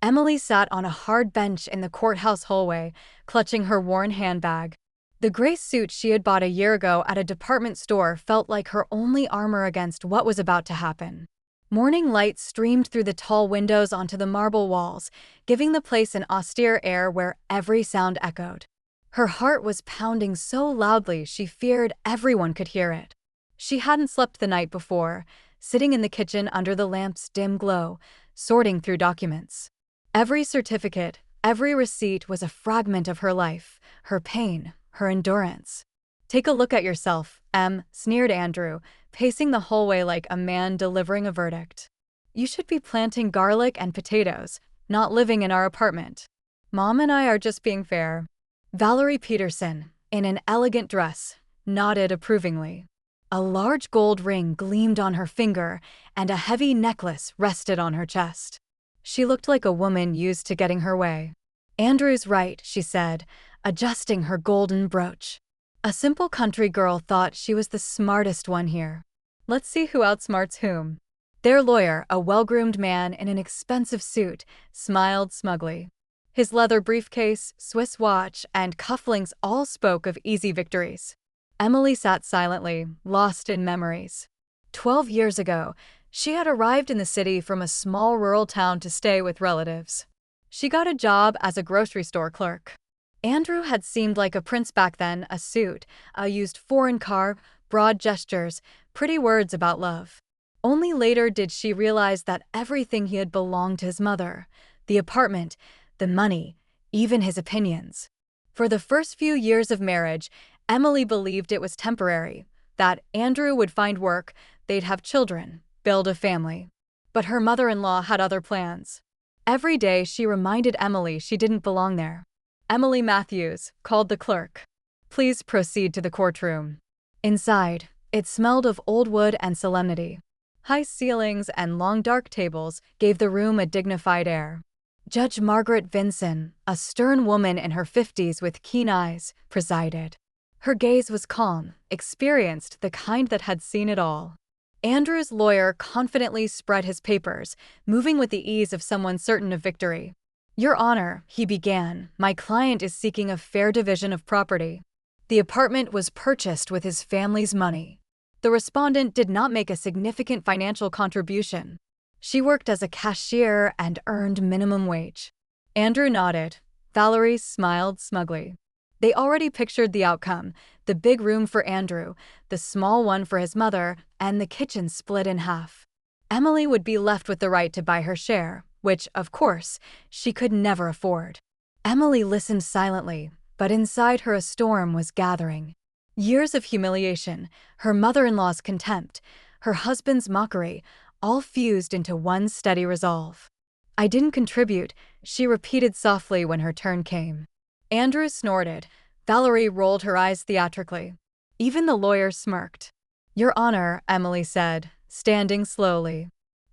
Emily sat on a hard bench in the courthouse hallway, clutching her worn handbag. The gray suit she had bought a year ago at a department store felt like her only armor against what was about to happen. Morning light streamed through the tall windows onto the marble walls, giving the place an austere air where every sound echoed. Her heart was pounding so loudly she feared everyone could hear it. She hadn't slept the night before, sitting in the kitchen under the lamp's dim glow, sorting through documents. Every certificate, every receipt was a fragment of her life, her pain, her endurance. "Take a look at yourself, Em," sneered Andrew, pacing the hallway like a man delivering a verdict. "You should be planting garlic and potatoes, not living in our apartment. Mom and I are just being fair." Valerie Peterson, in an elegant dress, nodded approvingly. A large gold ring gleamed on her finger, and a heavy necklace rested on her chest. She looked like a woman used to getting her way. "Andrew's right," she said, adjusting her golden brooch. A simple country girl thought she was the smartest one here. Let's see who outsmarts whom. Their lawyer, a well-groomed man in an expensive suit, smiled smugly. His leather briefcase, Swiss watch, and cufflinks all spoke of easy victories. Emily sat silently, lost in memories. 12 years ago, she had arrived in the city from a small rural town to stay with relatives. She got a job as a grocery store clerk. Andrew had seemed like a prince back then, a suit, a used foreign car, broad gestures, pretty words about love. Only later did she realize that everything he had belonged to his mother, the apartment, the money, even his opinions. For the first few years of marriage, Emily believed it was temporary, that Andrew would find work, they'd have children, build a family. But her mother-in-law had other plans. Every day she reminded Emily she didn't belong there. "Emily Matthews," called the clerk. "Please proceed to the courtroom." Inside, it smelled of old wood and solemnity. High ceilings and long dark tables gave the room a dignified air. Judge Margaret Vinson, a stern woman in her 50s with keen eyes, presided. Her gaze was calm, experienced, the kind that had seen it all. Andrew's lawyer confidently spread his papers, moving with the ease of someone certain of victory. "Your Honor," he began, "my client is seeking a fair division of property. The apartment was purchased with his family's money. The respondent did not make a significant financial contribution. She worked as a cashier and earned minimum wage." Andrew nodded. Valerie smiled smugly. They already pictured the outcome: the big room for Andrew, the small one for his mother, and the kitchen split in half. Emily would be left with the right to buy her share, which, of course, she could never afford. Emily listened silently, but inside her a storm was gathering. Years of humiliation, her mother-in-law's contempt, her husband's mockery, all fused into one steady resolve. "I didn't contribute," she repeated softly when her turn came. Andrew snorted. Valerie rolled her eyes theatrically. Even the lawyer smirked. "Your Honor," Emily said, standing slowly,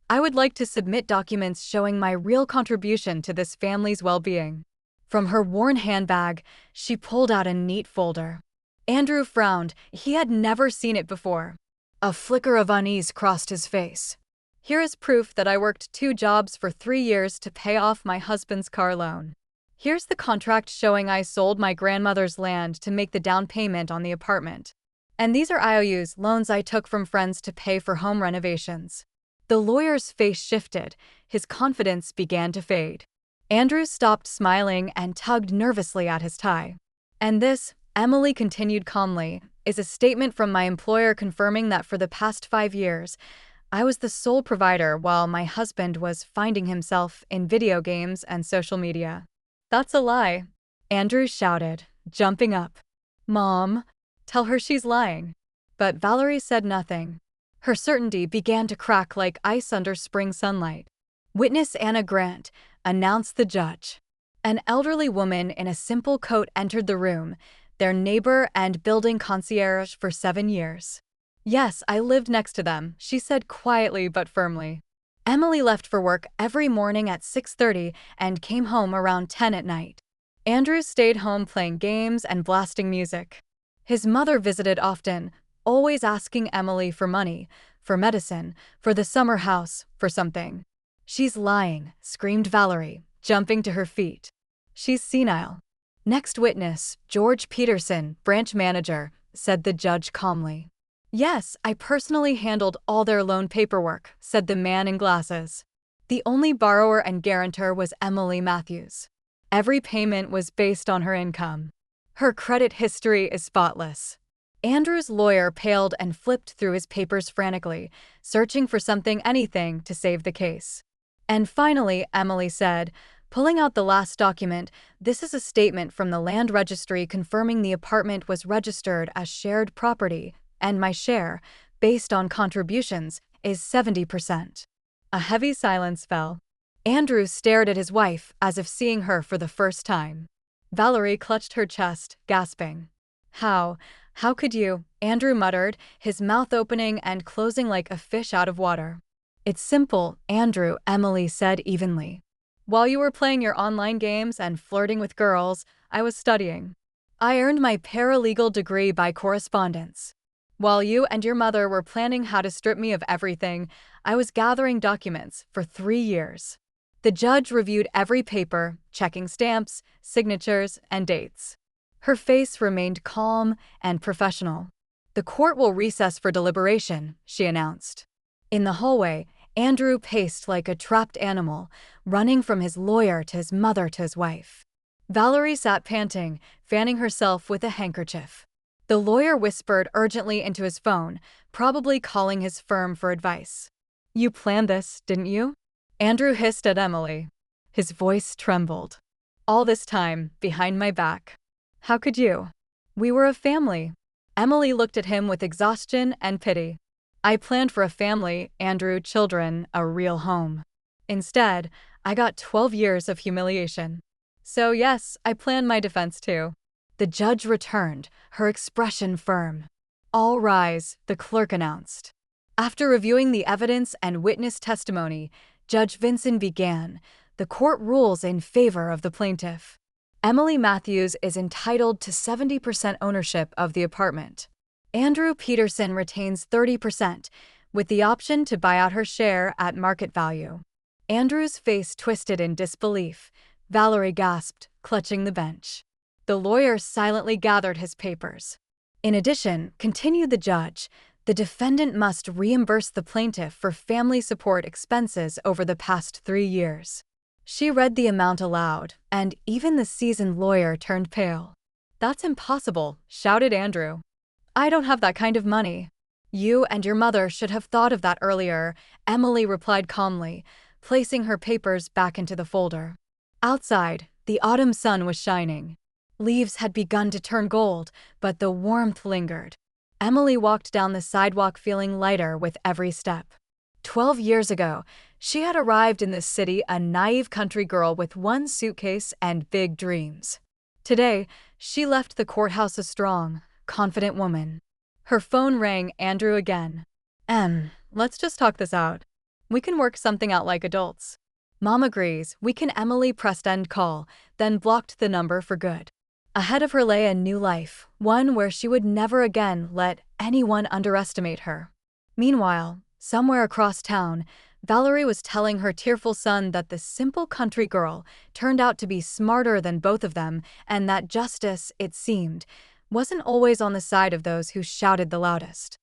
"I would like to submit documents showing my real contribution to this family's well-being." From her worn handbag, she pulled out a neat folder. Andrew frowned. He had never seen it before. A flicker of unease crossed his face. "Here is proof that I worked 2 jobs for 3 years to pay off my husband's car loan. Here's the contract showing I sold my grandmother's land to make the down payment on the apartment. And these are IOUs, loans I took from friends to pay for home renovations." The lawyer's face shifted. His confidence began to fade. Andrew stopped smiling and tugged nervously at his tie. "And this," Emily continued calmly, "is a statement from my employer confirming that for the past 5 years, I was the sole provider while my husband was finding himself in video games and social media." "That's a lie," Andrew shouted, jumping up. "Mom, tell her she's lying." But Valerie said nothing. Her certainty began to crack like ice under spring sunlight. "Witness Anna Grant," announced the judge. An elderly woman in a simple coat entered the room, their neighbor and building concierge for 7 years. "Yes, I lived next to them," she said quietly but firmly. Emily left for work every morning at 6:30 and came home around 10 at night. Andrew stayed home playing games and blasting music. His mother visited often, always asking Emily for money, for medicine, for the summer house, for something. "She's lying," screamed Valerie, jumping to her feet. She's senile. Next witness, George Peterson, branch manager, said the judge calmly. Yes, I personally handled all their loan paperwork, said the man in glasses. The only borrower and guarantor was Emily Matthews. Every payment was based on her income. Her credit history is spotless. Andrew's lawyer paled and flipped through his papers frantically, searching for anything to save the case. And finally, Emily said, pulling out the last document, this is a statement from the land registry confirming the apartment was registered as shared property, and my share, based on contributions, is 70%. A heavy silence fell. Andrew stared at his wife as if seeing her for the first time. Valerie clutched her chest, gasping. How could you? Andrew muttered, his mouth opening and closing like a fish out of water. It's simple, Andrew, Emily said evenly. While you were playing your online games and flirting with girls, I was studying. I earned my paralegal degree by correspondence. While you and your mother were planning how to strip me of everything, I was gathering documents for 3 years. The judge reviewed every paper, checking stamps, signatures, and dates. Her face remained calm and professional. The court will recess for deliberation, she announced. In the hallway, Andrew paced like a trapped animal, running from his lawyer to his mother to his wife. Valerie sat panting, fanning herself with a handkerchief. The lawyer whispered urgently into his phone, probably calling his firm for advice. You planned this, didn't you? Andrew hissed at Emily. His voice trembled. All this time, behind my back. How could you? We were a family. Emily looked at him with exhaustion and pity. I planned for a family, Andrew, children, a real home. Instead, I got 12 years of humiliation. So yes, I planned my defense too. The judge returned, her expression firm. All rise, the clerk announced. After reviewing the evidence and witness testimony, Judge Vinson began. The court rules in favor of the plaintiff. Emily Matthews is entitled to 70% ownership of the apartment. Andrew Peterson retains 30%, with the option to buy out her share at market value. Andrew's face twisted in disbelief. Valerie gasped, clutching the bench. The lawyer silently gathered his papers. In addition, continued the judge, the defendant must reimburse the plaintiff for family support expenses over the past 3 years. She read the amount aloud, and even the seasoned lawyer turned pale. That's impossible, shouted Andrew. I don't have that kind of money. You and your mother should have thought of that earlier, Emily replied calmly, placing her papers back into the folder. Outside, the autumn sun was shining. Leaves had begun to turn gold, but the warmth lingered. Emily walked down the sidewalk feeling lighter with every step. 12 years ago, she had arrived in this city a naive country girl with one suitcase and big dreams. Today, she left the courthouse a strong, confident woman. Her phone rang. Andrew again. Let's just talk this out. We can work something out like adults. Mom agrees. We can. Emily pressed end call, then blocked the number for good. Ahead of her lay a new life, one where she would never again let anyone underestimate her. Meanwhile, somewhere across town, Valerie was telling her tearful son that the simple country girl turned out to be smarter than both of them, and that justice, it seemed, wasn't always on the side of those who shouted the loudest.